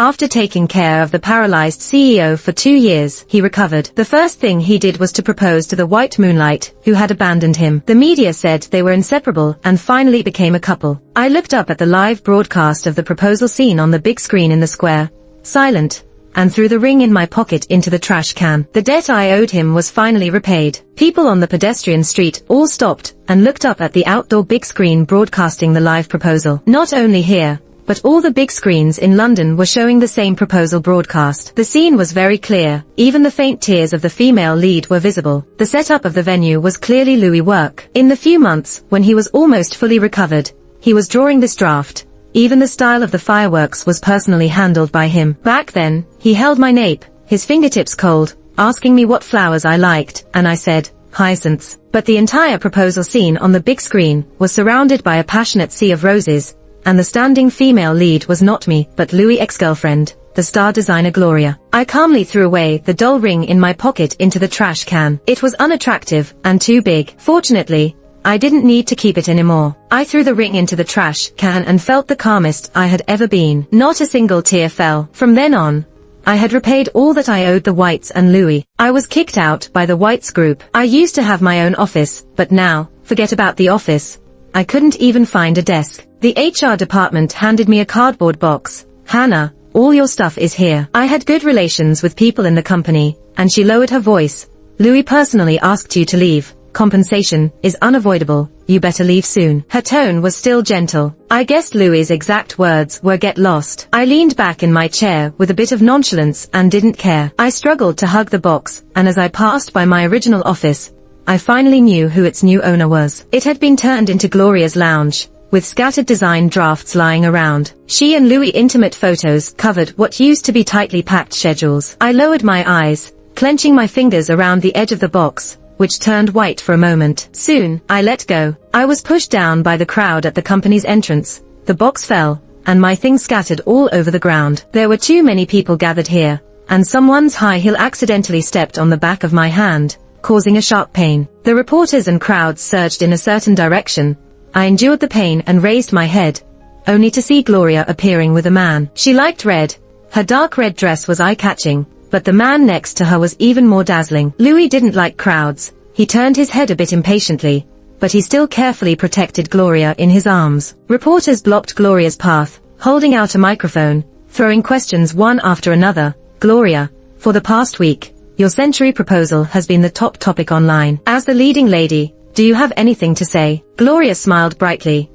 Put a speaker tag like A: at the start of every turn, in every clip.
A: After taking care of the paralyzed CEO for 2 years, he recovered. The first thing he did was to propose to the white moonlight, who had abandoned him. The media said they were inseparable and finally became a couple. I looked up at the live broadcast of the proposal scene on the big screen in the square, silent, and threw the ring in my pocket into the trash can. The debt I owed him was finally repaid. People on the pedestrian street all stopped and looked up at the outdoor big screen broadcasting the live proposal. Not only here, but all the big screens in London were showing the same proposal broadcast. The scene was very clear. Even the faint tears of the female lead were visible. The setup of the venue was clearly Louis' work. In the few months when he was almost fully recovered, he was drawing this draft. Even the style of the fireworks was personally handled by him. Back then, he held my nape, his fingertips cold, asking me what flowers I liked, and I said, hyacinths. But the entire proposal scene on the big screen was surrounded by a passionate sea of roses, and the standing female lead was not me, but Louis' ex-girlfriend, the star designer Gloria. I calmly threw away the dull ring in my pocket into the trash can. It was unattractive and too big. Fortunately, I didn't need to keep it anymore. I threw the ring into the trash can and felt the calmest I had ever been. Not a single tear fell. From then on, I had repaid all that I owed the Whites and Louis. I was kicked out by the Whites group. I used to have my own office, but now, forget about the office. I couldn't even find a desk. The HR department handed me a cardboard box. Hannah, all your stuff is here. I had good relations with people in the company, and she lowered her voice. Louis personally asked you to leave. Compensation is unavoidable. You better leave soon. Her tone was still gentle. I guessed Louis's exact words were get lost. I leaned back in my chair with a bit of nonchalance and didn't care. I struggled to hug the box, and as I passed by my original office, I finally knew who its new owner was. It had been turned into Gloria's lounge, with scattered design drafts lying around. She and Louis' intimate photos covered what used to be tightly packed schedules. I lowered my eyes, clenching my fingers around the edge of the box, which turned white for a moment. Soon, I let go. I was pushed down by the crowd at the company's entrance. The box fell, and my things scattered all over the ground. There were too many people gathered here, and someone's high heel accidentally stepped on the back of my hand, causing a sharp pain. The reporters and crowds surged in a certain direction. I endured the pain and raised my head, only to see Gloria appearing with a man. She liked red. Her dark red dress was eye-catching, but the man next to her was even more dazzling. Louis didn't like crowds. He turned his head a bit impatiently, but he still carefully protected Gloria in his arms. Reporters blocked Gloria's path, holding out a microphone, throwing questions one after another. Gloria, for the past week, your century proposal has been the top topic online. As the leading lady, do you have anything to say? Gloria smiled brightly.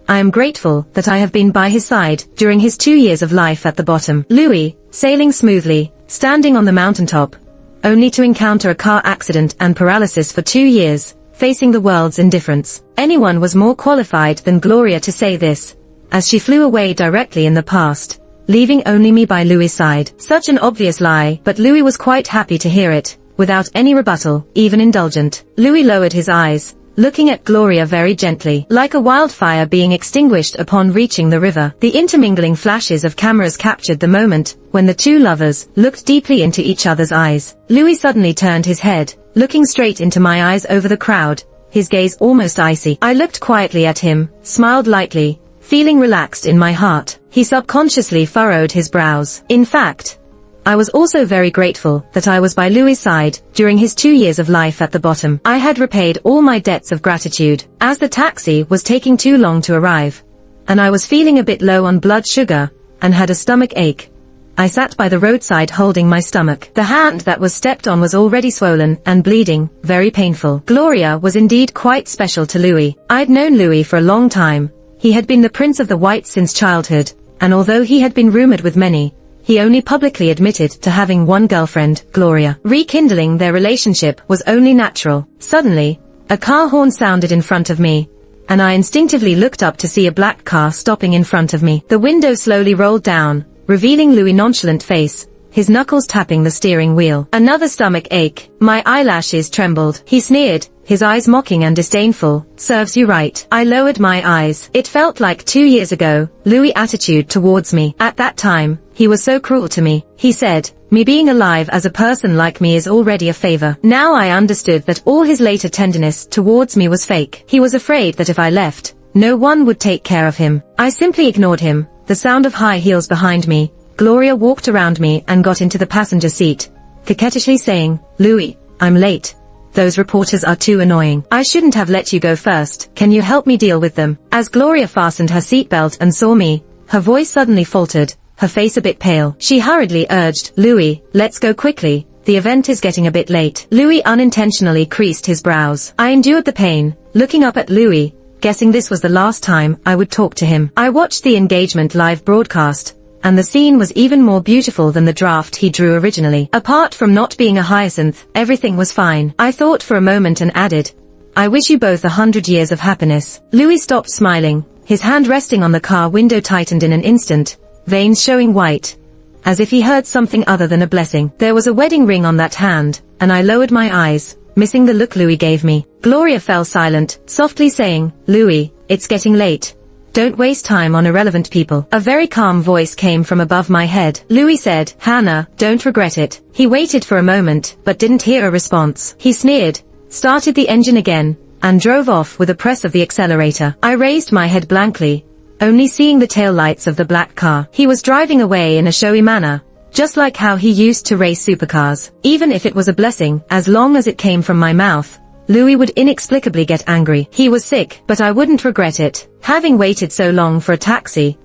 A: I am grateful that I have been by his side during his 2 years of life at the bottom. Louis, sailing smoothly, standing on the mountaintop, only to encounter a car accident and paralysis for 2 years, facing the world's indifference. Anyone was more qualified than Gloria to say this, as she flew away directly in the past, leaving only me by Louis' side. Such an obvious lie, but Louis was quite happy to hear it, without any rebuttal, even indulgent. Louis lowered his eyes, looking at Gloria very gently, like a wildfire being extinguished upon reaching the river. The intermingling flashes of cameras captured the moment when the two lovers looked deeply into each other's eyes. Louis suddenly turned his head, looking straight into my eyes over the crowd, his gaze almost icy. I looked quietly at him, smiled lightly, feeling relaxed in my heart. He subconsciously furrowed his brows. In fact, I was also very grateful that I was by Louis' side during his 2 years of life at the bottom. I had repaid all my debts of gratitude. As the taxi was taking too long to arrive, and I was feeling a bit low on blood sugar, and had a stomach ache, I sat by the roadside holding my stomach. The hand that was stepped on was already swollen and bleeding, very painful. Gloria was indeed quite special to Louis. I'd known Louis for a long time. He had been the Prince of the Whites since childhood, and although he had been rumored with many, he only publicly admitted to having one girlfriend, Gloria. Rekindling their relationship was only natural. Suddenly, a car horn sounded in front of me, and I instinctively looked up to see a black car stopping in front of me. The window slowly rolled down, revealing Louis' nonchalant face, his knuckles tapping the steering wheel. Another stomach ache. My eyelashes trembled. He sneered, his eyes mocking and disdainful. Serves you right. I lowered my eyes. It felt like 2 years ago, Louis' attitude towards me. At that time, he was so cruel to me. He said, me being alive as a person like me is already a favor. Now I understood that all his later tenderness towards me was fake. He was afraid that if I left, no one would take care of him. I simply ignored him. The sound of high heels behind me Gloria walked around me and got into the passenger seat, coquettishly saying, "Louis, I'm late. Those reporters are too annoying. I shouldn't have let you go first. Can you help me deal with them?" As Gloria fastened her seatbelt and saw me, her voice suddenly faltered, her face a bit pale. She hurriedly urged, "Louis, let's go quickly. The event is getting a bit late." Louis unintentionally creased his brows. I endured the pain, looking up at Louis, guessing this was the last time I would talk to him. I watched the engagement live broadcast, and the scene was even more beautiful than the draft he drew originally. Apart from not being a hyacinth, everything was fine. I thought for a moment and added, "I wish you both 100 years of happiness." Louis stopped smiling, his hand resting on the car window tightened in an instant, veins showing white, as if he heard something other than a blessing. There was a wedding ring on that hand, and I lowered my eyes, missing the look Louis gave me. Gloria fell silent, softly saying, "Louis, it's getting late. Don't waste time on irrelevant people." A very calm voice came from above my head. Louis said, "Hannah, don't regret it." He waited for a moment, but didn't hear a response. He sneered, started the engine again, and drove off with a press of the accelerator. I raised my head blankly, only seeing the taillights of the black car. He was driving away in a showy manner, just like how he used to race supercars. Even if it was a blessing, as long as it came from my mouth, Louis would inexplicably get angry. He was sick, but I wouldn't regret it. Having waited so long for a taxi,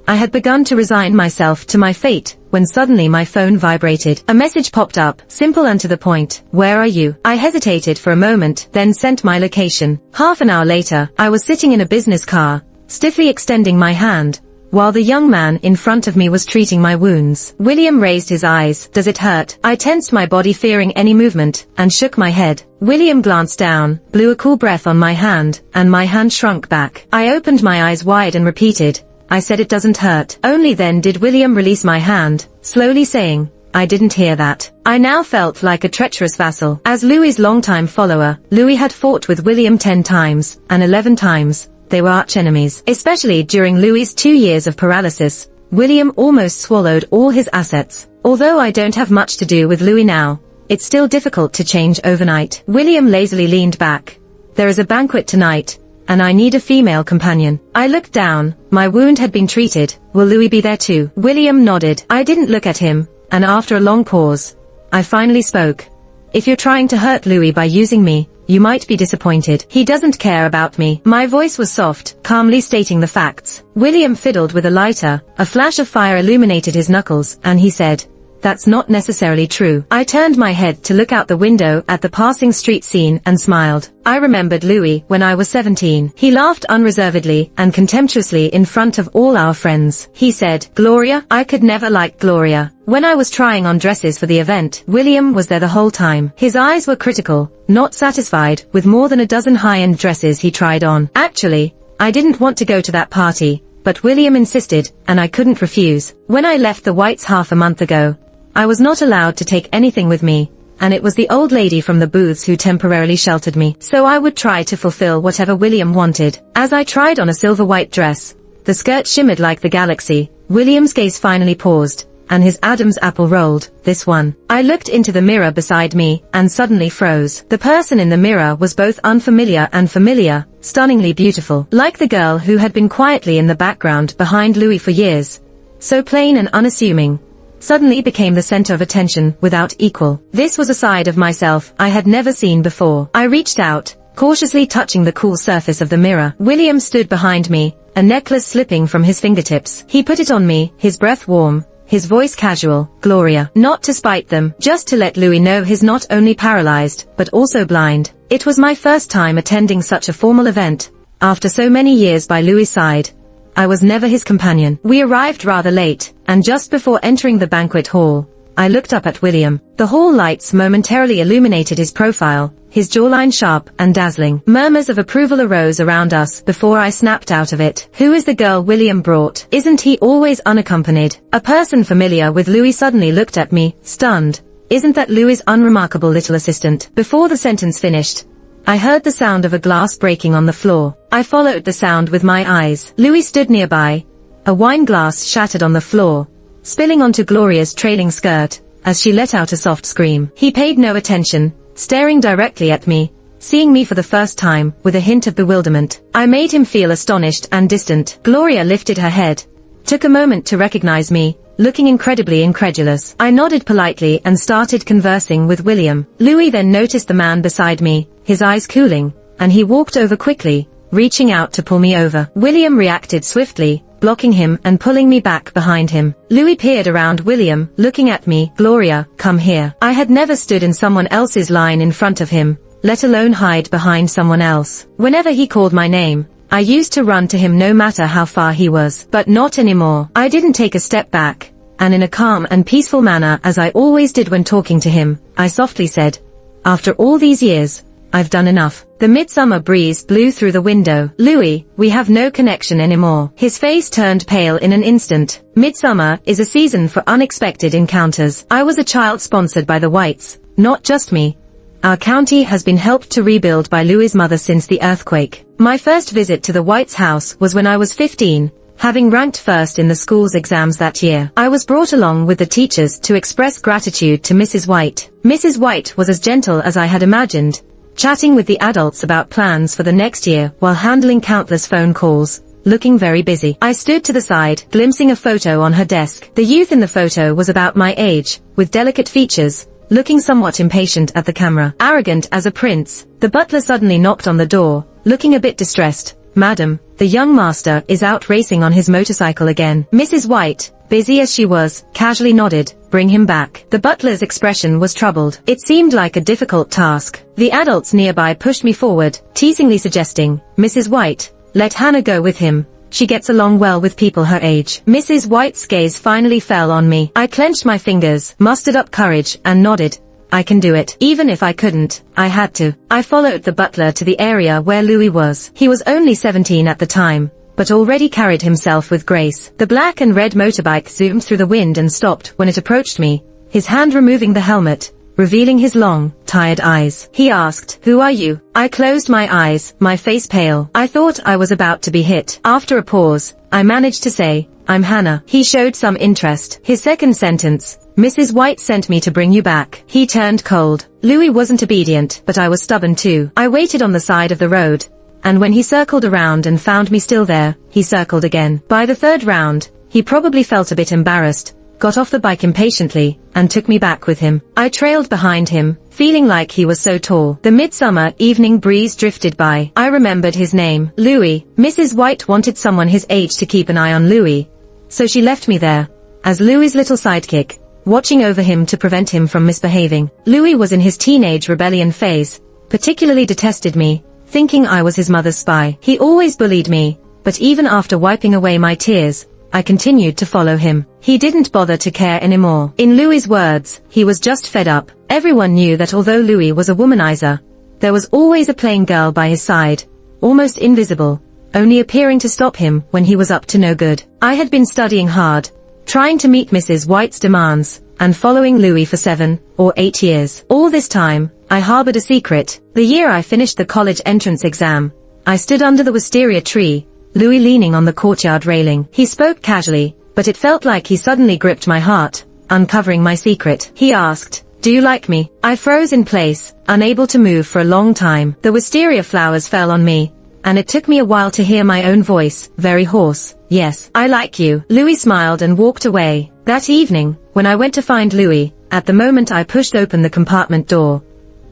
A: I had begun to resign myself to my fate, when suddenly my phone vibrated. A message popped up, simple and to the point. "Where are you?" I hesitated for a moment, then sent my location. Half an hour later, I was sitting in a business car, stiffly extending my hand, while the young man in front of me was treating my wounds. William raised his eyes. "Does it hurt?" I tensed my body fearing any movement, and shook my head. William glanced down, blew a cool breath on my hand, and my hand shrunk back. I opened my eyes wide and repeated, "I said it doesn't hurt." Only then did William release my hand, slowly saying, "I didn't hear that." I now felt like a treacherous vassal. As Louis's longtime follower, Louis had fought with William 10 times, and 11 times. They were arch-enemies. Especially during Louis's 2 years of paralysis, William almost swallowed all his assets. Although I don't have much to do with Louis now, it's still difficult to change overnight. William lazily leaned back. "There is a banquet tonight, and I need a female companion." I looked down. My wound had been treated. "Will Louis be there too?" William nodded. I didn't look at him, and after a long pause, I finally spoke. "If you're trying to hurt Louis by using me, you might be disappointed. He doesn't care about me." My voice was soft, calmly stating the facts. William fiddled with a lighter. A flash of fire illuminated his knuckles, and he said, "That's not necessarily true." I turned my head to look out the window at the passing street scene and smiled. I remembered Louis when I was 17. He laughed unreservedly and contemptuously in front of all our friends. He said, "Gloria, I could never like Gloria." When I was trying on dresses for the event, William was there the whole time. His eyes were critical, not satisfied with more than a dozen high-end dresses he tried on. Actually, I didn't want to go to that party, but William insisted, and I couldn't refuse. When I left the Whites half a month ago, I was not allowed to take anything with me, and it was the old lady from the booths who temporarily sheltered me, so I would try to fulfill whatever William wanted. As I tried on a silver white dress, the skirt shimmered like the galaxy. William's gaze finally paused, and his Adam's apple rolled. "This one." I looked into the mirror beside me, and suddenly froze. The person in the mirror was both unfamiliar and familiar, stunningly beautiful. Like the girl who had been quietly in the background behind Louis for years, so plain and unassuming, suddenly became the center of attention without equal. This was a side of myself I had never seen before. I reached out, cautiously touching the cool surface of the mirror. William stood behind me, a necklace slipping from his fingertips. He put it on me, his breath warm, his voice casual. "Gloria." Not to spite them, just to let Louis know he's not only paralyzed, but also blind. It was my first time attending such a formal event. After so many years by Louis's side, I was never his companion. We arrived rather late, and just before entering the banquet hall, I looked up at William. The hall lights momentarily illuminated his profile, his jawline sharp and dazzling. Murmurs of approval arose around us before I snapped out of it. "Who is the girl William brought? Isn't he always unaccompanied?" A person familiar with Louis suddenly looked at me, stunned. "Isn't that Louis's unremarkable little assistant?" Before the sentence finished, I heard the sound of a glass breaking on the floor. I followed the sound with my eyes. Louis stood nearby. A wine glass shattered on the floor, spilling onto Gloria's trailing skirt, as she let out a soft scream. He paid no attention, staring directly at me, seeing me for the first time, with a hint of bewilderment. I made him feel astonished and distant. Gloria lifted her head, took a moment to recognize me, looking incredibly incredulous. I nodded politely and started conversing with William. Louis then noticed the man beside me, his eyes cooling, and he walked over quickly, reaching out to pull me over. William reacted swiftly, blocking him and pulling me back behind him. Louis peered around William, looking at me. Gloria, come here. I had never stood in someone else's line in front of him, let alone hide behind someone else. Whenever he called my name, I used to run to him no matter how far he was. But not anymore. I didn't take a step back, and in a calm and peaceful manner as I always did when talking to him, I softly said, "After all these years, I've done enough." The midsummer breeze blew through the window. "Louis, we have no connection anymore." His face turned pale in an instant. Midsummer is a season for unexpected encounters. I was a child sponsored by the Whites, not just me. Our county has been helped to rebuild by Louis's mother since the earthquake. My first visit to the Whites' house was when I was 15, having ranked first in the school's exams that year. I was brought along with the teachers to express gratitude to Mrs. White. Mrs. White was as gentle as I had imagined, chatting with the adults about plans for the next year while handling countless phone calls, looking very busy. I stood to the side, glimpsing a photo on her desk. The youth in the photo was about my age, with delicate features, looking somewhat impatient at the camera. Arrogant as a prince, the butler suddenly knocked on the door, looking a bit distressed. "Madam, the young master is out racing on his motorcycle again." Mrs. White, busy as she was, casually nodded, "Bring him back." The butler's expression was troubled. It seemed like a difficult task. The adults nearby pushed me forward, teasingly suggesting, "Mrs. White, let Hannah go with him. She gets along well with people her age." Mrs. White's gaze finally fell on me. I clenched my fingers, mustered up courage, and nodded. "I can do it." Even if I couldn't, I had to. I followed the butler to the area where Louis was. He was only 17 at the time, but already carried himself with grace. The black and red motorbike zoomed through the wind and stopped when it approached me, his hand removing the helmet, revealing his long, tired eyes. He asked, "Who are you?" I closed my eyes, my face pale. I thought I was about to be hit. After a pause, I managed to say, "I'm Hannah." He showed some interest. His second sentence, "Mrs. White sent me to bring you back." He turned cold. Louis wasn't obedient, but I was stubborn too. I waited on the side of the road, and when he circled around and found me still there, he circled again. By the third round, he probably felt a bit embarrassed, got off the bike impatiently, and took me back with him. I trailed behind him, feeling like he was so tall. The midsummer evening breeze drifted by. I remembered his name, Louis. Mrs. White wanted someone his age to keep an eye on Louis, so she left me there, as Louis's little sidekick, watching over him to prevent him from misbehaving. Louis was in his teenage rebellion phase, particularly detested me, thinking I was his mother's spy. He always bullied me, but even after wiping away my tears, I continued to follow him. He didn't bother to care anymore. In Louis's words, he was just fed up. Everyone knew that although Louis was a womanizer, there was always a plain girl by his side, almost invisible, only appearing to stop him when he was up to no good. I had been studying hard, trying to meet Mrs. White's demands, and following Louis for 7 or 8 years. All this time, I harbored a secret. The year I finished the college entrance exam, I stood under the wisteria tree, Louis leaning on the courtyard railing. He spoke casually, but it felt like he suddenly gripped my heart, uncovering my secret. He asked, "Do you like me?" I froze in place, unable to move for a long time. The wisteria flowers fell on me, and it took me a while to hear my own voice, very hoarse. "Yes, I like you." Louis smiled and walked away. That evening, when I went to find Louis, at the moment I pushed open the compartment door,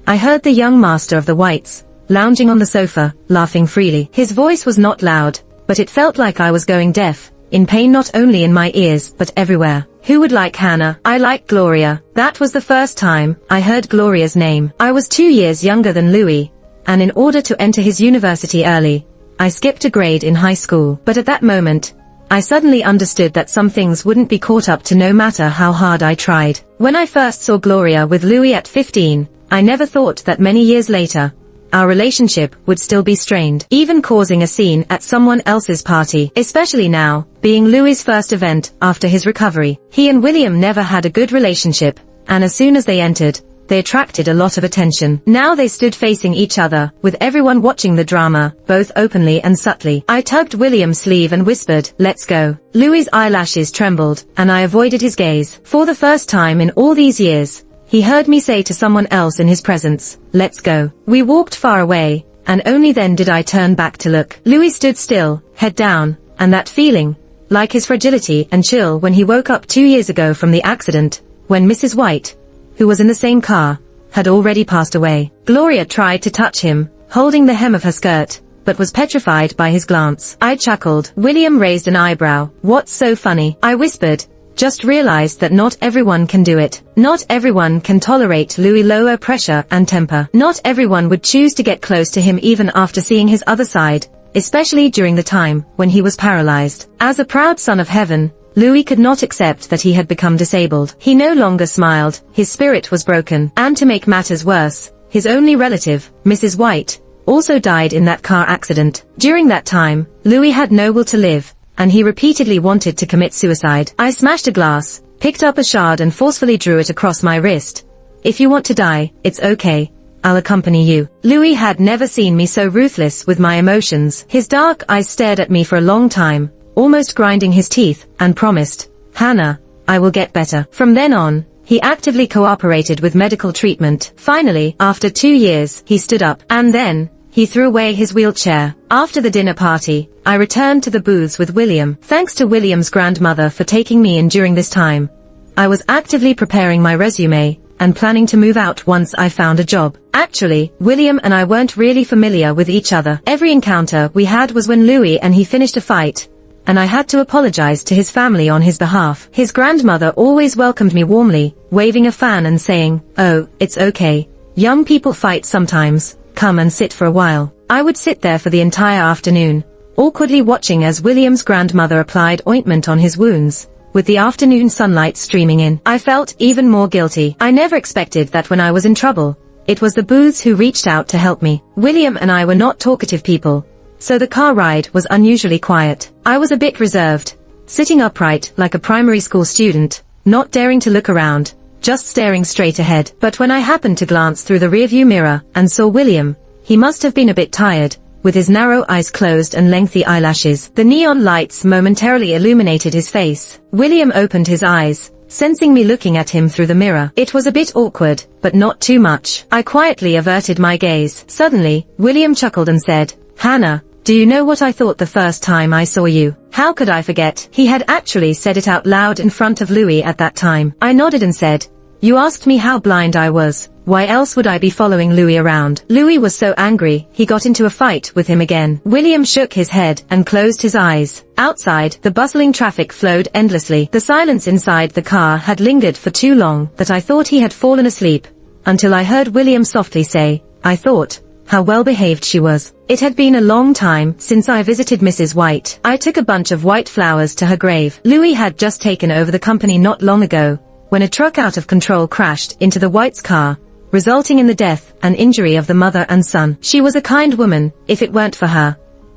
A: I heard the young master of the Whites, lounging on the sofa, laughing freely. His voice was not loud, but it felt like I was going deaf, in pain not only in my ears, but everywhere. Who would like Hannah? I like Gloria. That was the first time I heard Gloria's name. I was 2 years younger than Louis, and in order to enter his university early, I skipped a grade in high school. But at that moment, I suddenly understood that some things wouldn't be caught up to no matter how hard I tried. When I first saw Gloria with Louis at 15, I never thought that many years later, our relationship would still be strained, even causing a scene at someone else's party, especially now, being Louis's first event after his recovery. He and William never had a good relationship, and as soon as they entered, they attracted a lot of attention. Now they stood facing each other, with everyone watching the drama, both openly and subtly. I tugged William's sleeve and whispered, "Let's go." Louis's eyelashes trembled, and I avoided his gaze. For the first time in all these years, he heard me say to someone else in his presence, "Let's go." We walked far away, and only then did I turn back to look. Louis stood still, head down, and that feeling, like his fragility and chill when he woke up 2 years ago from the accident, when Mrs. White, who was in the same car, had already passed away. Gloria tried to touch him, holding the hem of her skirt, but was petrified by his glance. I chuckled. William raised an eyebrow. "What's so funny?" I whispered. "Just realized that not everyone can do it. Not everyone can tolerate Louis' lower pressure and temper. Not everyone would choose to get close to him even after seeing his other side, especially during the time when he was paralyzed." As a proud son of heaven, Louis could not accept that he had become disabled. He no longer smiled, his spirit was broken, and to make matters worse, his only relative, Mrs. White, also died in that car accident. During that time, Louis had no will to live, and he repeatedly wanted to commit suicide. I smashed a glass, picked up a shard and forcefully drew it across my wrist. "If you want to die, it's okay. I'll accompany you." Louis had never seen me so ruthless with my emotions. His dark eyes stared at me for a long time, almost grinding his teeth, and promised, "Hannah, I will get better." From then on, he actively cooperated with medical treatment. Finally, after 2 years, he stood up, and then, he threw away his wheelchair. After the dinner party, I returned to the booths with William. Thanks to William's grandmother for taking me in during this time, I was actively preparing my resume, and planning to move out once I found a job. Actually, William and I weren't really familiar with each other. Every encounter we had was when Louis and he finished a fight, and I had to apologize to his family on his behalf. His grandmother always welcomed me warmly, waving a fan and saying, "Oh, it's okay. Young people fight sometimes. Come and sit for a while." I would sit there for the entire afternoon, awkwardly watching as William's grandmother applied ointment on his wounds, with the afternoon sunlight streaming in. I felt even more guilty. I never expected that when I was in trouble, it was the booths who reached out to help me. William and I were not talkative people, so the car ride was unusually quiet. I was a bit reserved, sitting upright like a primary school student, not daring to look around, just staring straight ahead. But when I happened to glance through the rearview mirror and saw William, he must have been a bit tired, with his narrow eyes closed and lengthy eyelashes. The neon lights momentarily illuminated his face. William opened his eyes, sensing me looking at him through the mirror. It was a bit awkward, but not too much. I quietly averted my gaze. Suddenly, William chuckled and said, "Hannah, do you know what I thought the first time I saw you?" How could I forget? He had actually said it out loud in front of Louis at that time. I nodded and said, "You asked me how blind I was. Why else would I be following Louis around?" Louis was so angry, he got into a fight with him again. William shook his head and closed his eyes. Outside, the bustling traffic flowed endlessly. The silence inside the car had lingered for too long that I thought he had fallen asleep, until I heard William softly say, "I thought, how well behaved she was." It had been a long time since I visited Mrs. White. I took a bunch of white flowers to her grave. Louis had just taken over the company not long ago, when a truck out of control crashed into the White's car, resulting in the death and injury of the mother and son. She was a kind woman. If it weren't for her,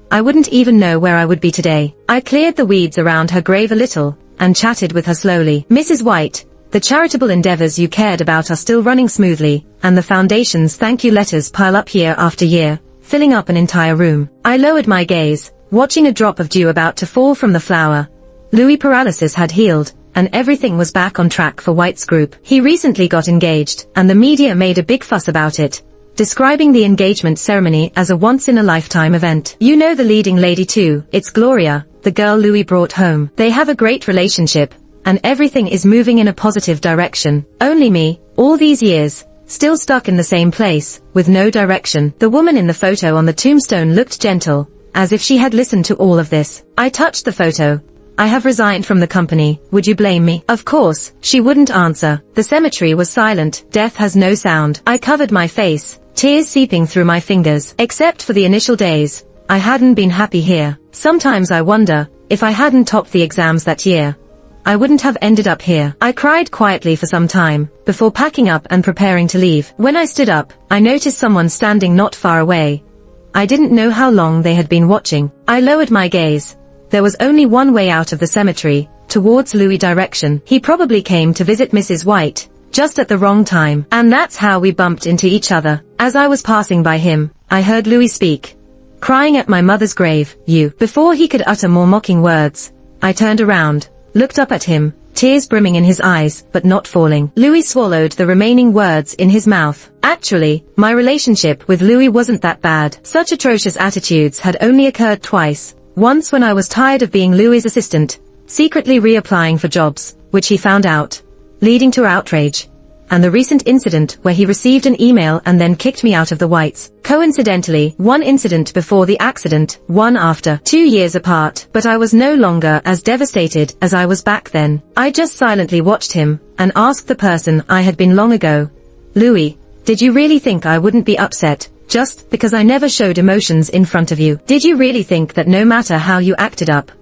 A: I wouldn't even know where I would be today. I cleared the weeds around her grave a little, and chatted with her slowly. "Mrs. White, the charitable endeavors you cared about are still running smoothly, and the foundation's thank you letters pile up year after year, filling up an entire room." I lowered my gaze, watching a drop of dew about to fall from the flower. Louis' paralysis had healed, and everything was back on track for White's group. He recently got engaged, and the media made a big fuss about it, describing the engagement ceremony as a once-in-a-lifetime event. "You know the leading lady too. It's Gloria, the girl Louis brought home. They have a great relationship, and everything is moving in a positive direction. Only me, all these years, still stuck in the same place, with no direction." The woman in the photo on the tombstone looked gentle, as if she had listened to all of this. I touched the photo. "I have resigned from the company. Would you blame me?" Of course, she wouldn't answer. The cemetery was silent. Death has no sound. I covered my face, tears seeping through my fingers. Except for the initial days, I hadn't been happy here. Sometimes I wonder, if I hadn't topped the exams that year, I wouldn't have ended up here. I cried quietly for some time, before packing up and preparing to leave. When I stood up, I noticed someone standing not far away. I didn't know how long they had been watching. I lowered my gaze. There was only one way out of the cemetery, towards Louis' direction. He probably came to visit Mrs. White, just at the wrong time. And that's how we bumped into each other. As I was passing by him, I heard Louis speak. "Crying at my mother's grave, you." Before he could utter more mocking words, I turned around, looked up at him, tears brimming in his eyes, but not falling. Louis swallowed the remaining words in his mouth. Actually, my relationship with Louis wasn't that bad. Such atrocious attitudes had only occurred twice, Once when I was tired of being Louis's assistant, secretly reapplying for jobs, which he found out, leading to outrage. And the recent incident where he received an email and then kicked me out of the Whites. Coincidentally, one incident before the accident, one after, 2 years apart, but I was no longer as devastated as I was back then. I just silently watched him, and asked the person I had been long ago, Louis, did you really think I wouldn't be upset, just because I never showed emotions in front of you? Did you really think that no matter how you acted up,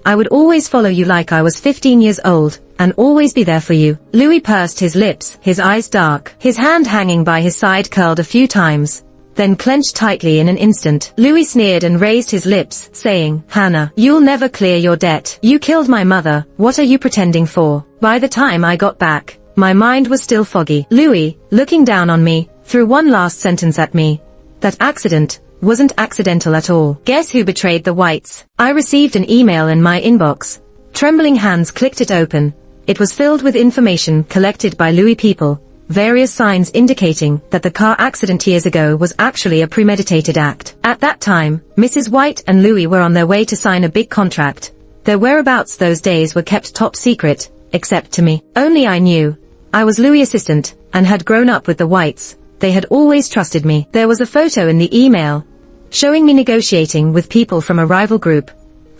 A: I would always follow you like I was 15 years old, and always be there for you? Louis pursed his lips, his eyes dark, his hand hanging by his side curled a few times, then clenched tightly in an instant. Louis sneered and raised his lips, saying, Hannah, you'll never clear your debt. You killed my mother, what are you pretending for? By the time I got back, my mind was still foggy. Louis, looking down on me, threw one last sentence at me. That accident wasn't accidental at all. Guess who betrayed the Whites? I received an email in my inbox. Trembling hands clicked it open. It was filled with information collected by Louis people, various signs indicating that the car accident years ago was actually a premeditated act. At that time, Mrs. White and Louis were on their way to sign a big contract. Their whereabouts those days were kept top secret, except to me. Only I knew. I was Louis' assistant, and had grown up with the Whites. They had always trusted me. There was a photo in the email, showing me negotiating with people from a rival group.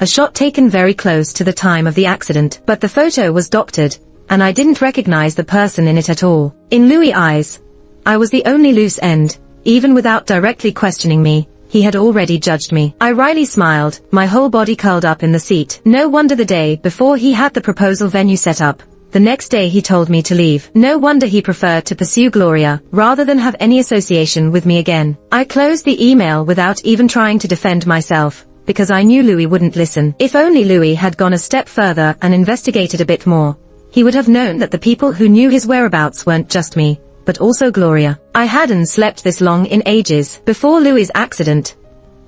A: A shot taken very close to the time of the accident, but the photo was doctored, and I didn't recognize the person in it at all. In Louis' eyes, I was the only loose end. Even without directly questioning me, he had already judged me. I wryly smiled, my whole body curled up in the seat. No wonder the day before he had the proposal venue set up. The next day he told me to leave. No wonder he preferred to pursue Gloria, rather than have any association with me again. I closed the email without even trying to defend myself, because I knew Louis wouldn't listen. If only Louis had gone a step further and investigated a bit more, he would have known that the people who knew his whereabouts weren't just me, but also Gloria. I hadn't slept this long in ages. Before Louis' accident,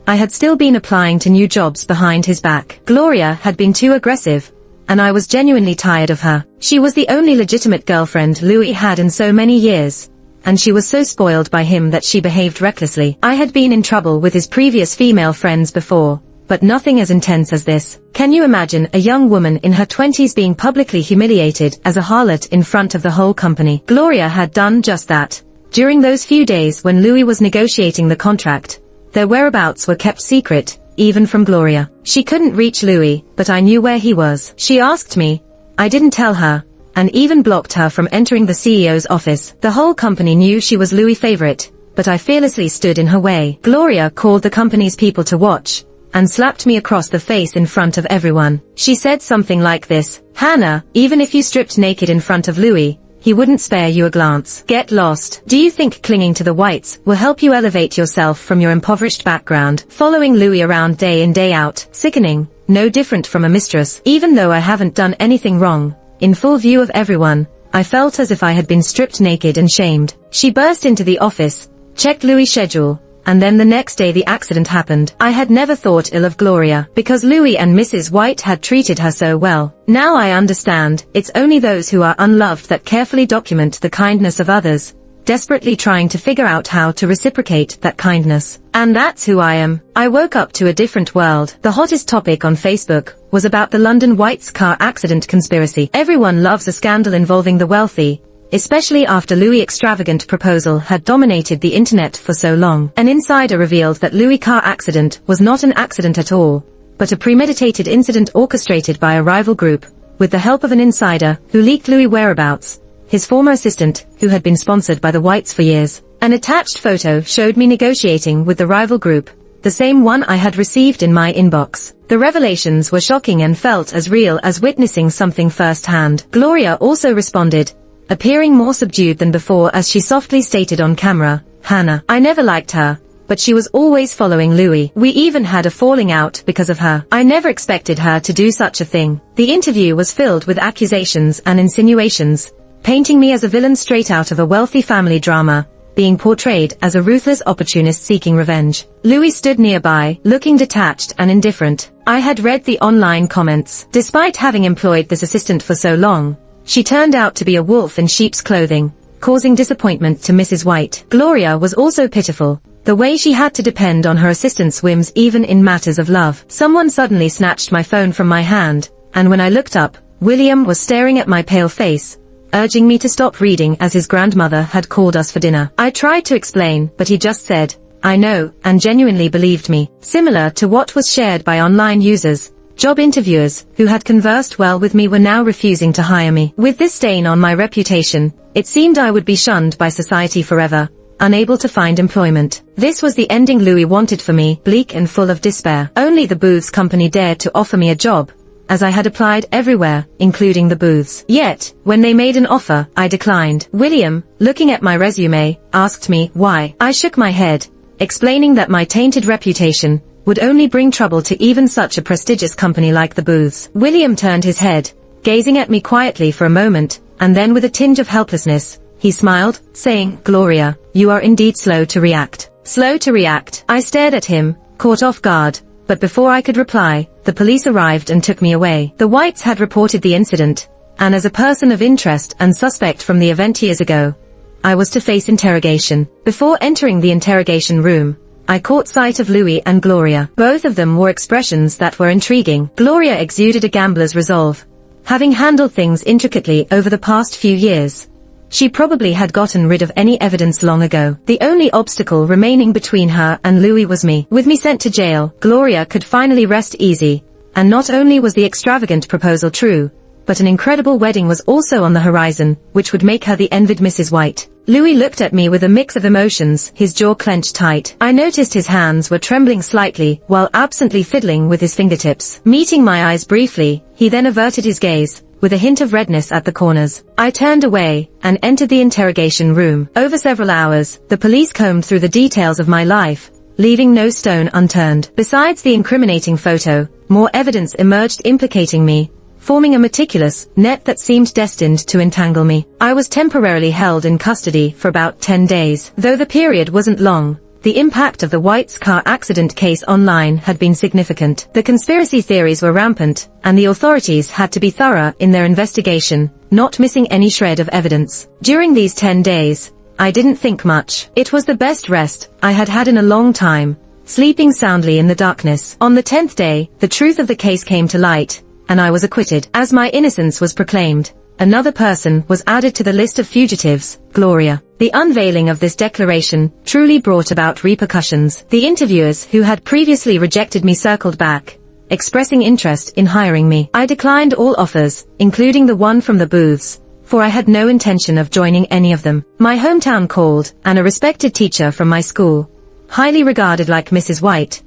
A: I had still been applying to new jobs behind his back. Gloria had been too aggressive, and I was genuinely tired of her. She was the only legitimate girlfriend Louis had in so many years, and she was so spoiled by him that she behaved recklessly. I had been in trouble with his previous female friends before, but nothing as intense as this. Can you imagine a young woman in her 20s being publicly humiliated as a harlot in front of the whole company? Gloria had done just that. During those few days when Louis was negotiating the contract, their whereabouts were kept secret, even from Gloria. She couldn't reach Louis, but I knew where he was. She asked me. I didn't tell her, and even blocked her from entering the CEO's office. The whole company knew she was Louis' favorite, but I fearlessly stood in her way. Gloria called the company's people to watch, and slapped me across the face in front of everyone. She said something like this, Hannah, even if you stripped naked in front of Louis, he wouldn't spare you a glance. Get lost. Do you think clinging to the Whites will help you elevate yourself from your impoverished background? Following Louis around day in day out, sickening, no different from a mistress. Even though I haven't done anything wrong, in full view of everyone, I felt as if I had been stripped naked and shamed. She burst into the office, checked Louis' schedule, and then the next day the accident happened. I had never thought ill of Gloria, because Louis and Mrs. White had treated her so well. Now I understand, it's only those who are unloved that carefully document the kindness of others, desperately trying to figure out how to reciprocate that kindness. And that's who I am. I woke up to a different world. The hottest topic on Facebook was about the London Whites car accident conspiracy. Everyone loves a scandal involving the wealthy, especially after Louis' extravagant proposal had dominated the internet for so long. An insider revealed that Louis' car accident was not an accident at all, but a premeditated incident orchestrated by a rival group, with the help of an insider who leaked Louis' whereabouts, his former assistant, who had been sponsored by the Whites for years. An attached photo showed me negotiating with the rival group, the same one I had received in my inbox. The revelations were shocking and felt as real as witnessing something firsthand. Gloria also responded, appearing more subdued than before as she softly stated on camera, Hannah, I never liked her, but she was always following Louis. We even had a falling out because of her. I never expected her to do such a thing. The interview was filled with accusations and insinuations, painting me as a villain straight out of a wealthy family drama, being portrayed as a ruthless opportunist seeking revenge. Louis stood nearby, looking detached and indifferent. I had read the online comments. Despite having employed this assistant for so long, she turned out to be a wolf in sheep's clothing, causing disappointment to Mrs. White. Gloria was also pitiful, The way she had to depend on her assistant's whims even in matters of love. Someone suddenly snatched my phone from my hand, and when I looked up, William was staring at my pale face, urging me to stop reading as his grandmother had called us for dinner. I tried to explain, but he just said, "I know," and genuinely believed me. Similar to what was shared by online users, job interviewers who had conversed well with me were now refusing to hire me. With this stain on my reputation, it seemed I would be shunned by society forever, unable to find employment. This was the ending Louis wanted for me, bleak and full of despair. Only the booths company dared to offer me a job, as I had applied everywhere, including the booths. Yet, when they made an offer, I declined. William, looking at my resume, asked me why. I shook my head, explaining that my tainted reputation would only bring trouble to even such a prestigious company like the booths. William turned his head, gazing at me quietly for a moment, and then with a tinge of helplessness, he smiled, saying, "Gloria, you are indeed slow to react." Slow to react. I stared at him, caught off guard, but before I could reply, the police arrived and took me away. The Whites had reported the incident, and as a person of interest and suspect from the event years ago, I was to face interrogation. Before entering the interrogation room, I caught sight of Louis and Gloria. Both of them wore expressions that were intriguing. Gloria exuded a gambler's resolve, having handled things intricately over the past few years. She probably had gotten rid of any evidence long ago. The only obstacle remaining between her and Louis was me. With me sent to jail, Gloria could finally rest easy, and not only was the extravagant proposal true, but an incredible wedding was also on the horizon, which would make her the envied Mrs. White. Louis looked at me with a mix of emotions, his jaw clenched tight. I noticed his hands were trembling slightly, while absently fiddling with his fingertips. Meeting my eyes briefly, he then averted his gaze, with a hint of redness at the corners. I turned away, and entered the interrogation room. Over several hours, the police combed through the details of my life, leaving no stone unturned. Besides the incriminating photo, more evidence emerged implicating me, forming a meticulous net that seemed destined to entangle me. I was temporarily held in custody for about 10 days. Though the period wasn't long, the impact of the White's car accident case online had been significant. The conspiracy theories were rampant, and the authorities had to be thorough in their investigation, not missing any shred of evidence. During these 10 days, I didn't think much. It was the best rest I had had in a long time, sleeping soundly in the darkness. On the 10th day, the truth of the case came to light, and I was acquitted. As my innocence was proclaimed, another person was added to the list of fugitives, Gloria. The unveiling of this declaration truly brought about repercussions. The interviewers who had previously rejected me circled back, expressing interest in hiring me. I declined all offers, including the one from the booths, for I had no intention of joining any of them. My hometown called, and a respected teacher from my school, highly regarded like Mrs. White,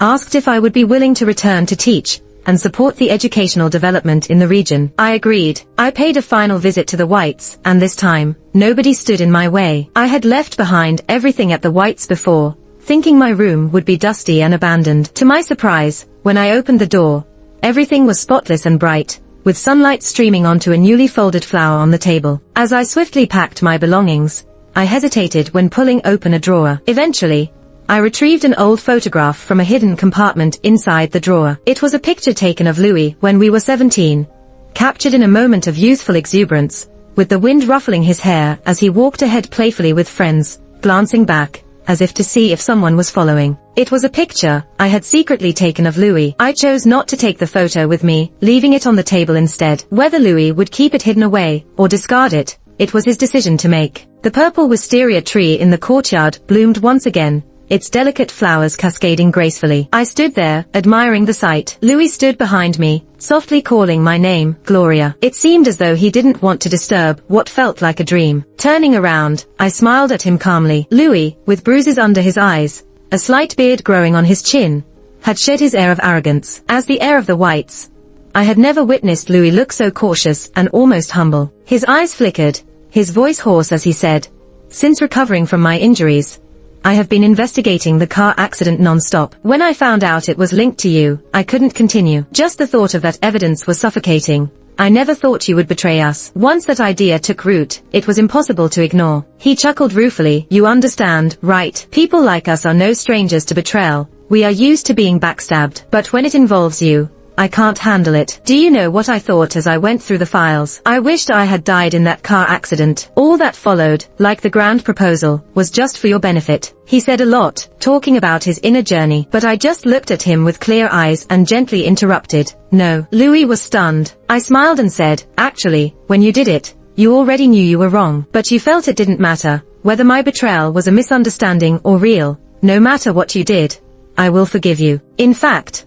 A: asked if I would be willing to return to teach and support the educational development in the region. I agreed. I paid a final visit to the Whites, and this time, nobody stood in my way. I had left behind everything at the Whites before, thinking my room would be dusty and abandoned. To my surprise, when I opened the door, everything was spotless and bright, with sunlight streaming onto a newly folded flower on the table. As I swiftly packed my belongings, I hesitated when pulling open a drawer. Eventually, I retrieved an old photograph from a hidden compartment inside the drawer. It was a picture taken of Louis when we were 17, captured in a moment of youthful exuberance, with the wind ruffling his hair as he walked ahead playfully with friends, glancing back, as if to see if someone was following. It was a picture I had secretly taken of Louis. I chose not to take the photo with me, leaving it on the table instead. Whether Louis would keep it hidden away, or discard it, it was his decision to make. The purple wisteria tree in the courtyard bloomed once again, its delicate flowers cascading gracefully. I stood there, admiring the sight. Louis stood behind me, softly calling my name, Gloria. It seemed as though he didn't want to disturb what felt like a dream. Turning around, I smiled at him calmly. Louis, with bruises under his eyes, a slight beard growing on his chin, had shed his air of arrogance. As the heir of the Whites, I had never witnessed Louis look so cautious and almost humble. His eyes flickered, his voice hoarse as he said, "Since recovering from my injuries, I have been investigating the car accident non-stop. When I found out it was linked to you, I couldn't continue. Just the thought of that evidence was suffocating. I never thought you would betray us." Once that idea took root, it was impossible to ignore. He chuckled ruefully. "You understand, right? People like us are no strangers to betrayal. We are used to being backstabbed. But when it involves you, I can't handle it. Do you know what I thought as I went through the files? I wished I had died in that car accident. All that followed, like the grand proposal, was just for your benefit. He said a lot, talking about his inner journey, but I just looked at him with clear eyes and gently interrupted. No. Louis was stunned. I smiled and said, actually, when you did it, you already knew you were wrong, but you felt it didn't matter, whether my betrayal was a misunderstanding or real. No matter what you did, I will forgive you. In fact,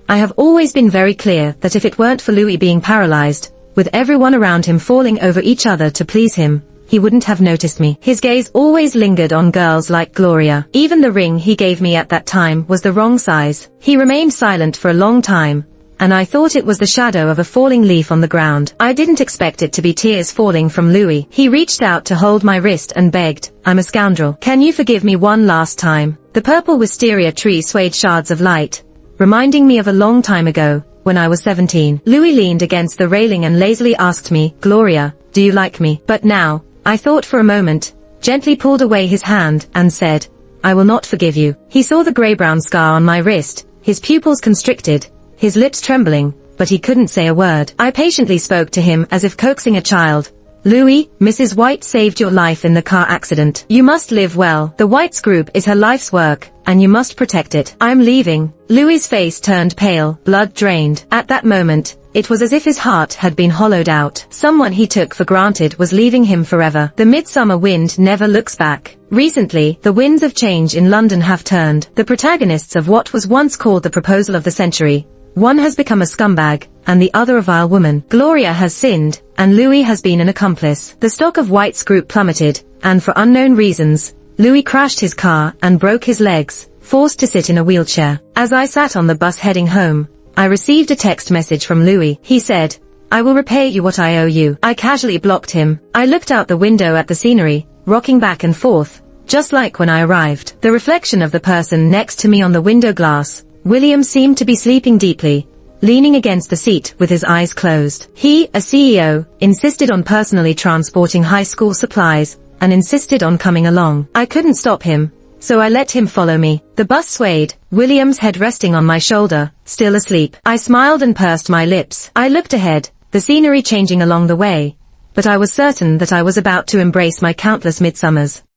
A: I have always been very clear that if it weren't for Louis being paralyzed, with everyone around him falling over each other to please him, he wouldn't have noticed me. His gaze always lingered on girls like Gloria. Even the ring he gave me at that time was the wrong size. He remained silent for a long time, and I thought it was the shadow of a falling leaf on the ground. I didn't expect it to be tears falling from Louis. He reached out to hold my wrist and begged, I'm a scoundrel. Can you forgive me one last time? The purple wisteria tree swayed shards of light, reminding me of a long time ago, when I was 17. Louis leaned against the railing and lazily asked me, Gloria, do you like me? But now, I thought for a moment, gently pulled away his hand, and said, I will not forgive you. He saw the grey-brown scar on my wrist, his pupils constricted, his lips trembling, but he couldn't say a word. I patiently spoke to him as if coaxing a child. Louis, Mrs. White saved your life in the car accident. You must live well. The Whites group is her life's work, and you must protect it. I'm leaving. Louis's face turned pale, blood drained. At that moment, it was as if his heart had been hollowed out. Someone he took for granted was leaving him forever. The midsummer wind never looks back. Recently, the winds of change in London have turned. The protagonists of what was once called the proposal of the century. One has become a scumbag, and the other a vile woman. Gloria has sinned, and Louis has been an accomplice. The stock of White's group plummeted, and for unknown reasons, Louis crashed his car and broke his legs, forced to sit in a wheelchair. As I sat on the bus heading home, I received a text message from Louis. He said, I will repay you what I owe you. I casually blocked him. I looked out the window at the scenery, rocking back and forth, just like when I arrived. The reflection of the person next to me on the window glass, William, seemed to be sleeping deeply, leaning against the seat with his eyes closed. He, a CEO, insisted on personally transporting high school supplies, and insisted on coming along. I couldn't stop him, so I let him follow me. The bus swayed, William's head resting on my shoulder, still asleep. I smiled and pursed my lips. I looked ahead, the scenery changing along the way, but I was certain that I was about to embrace my countless midsummers.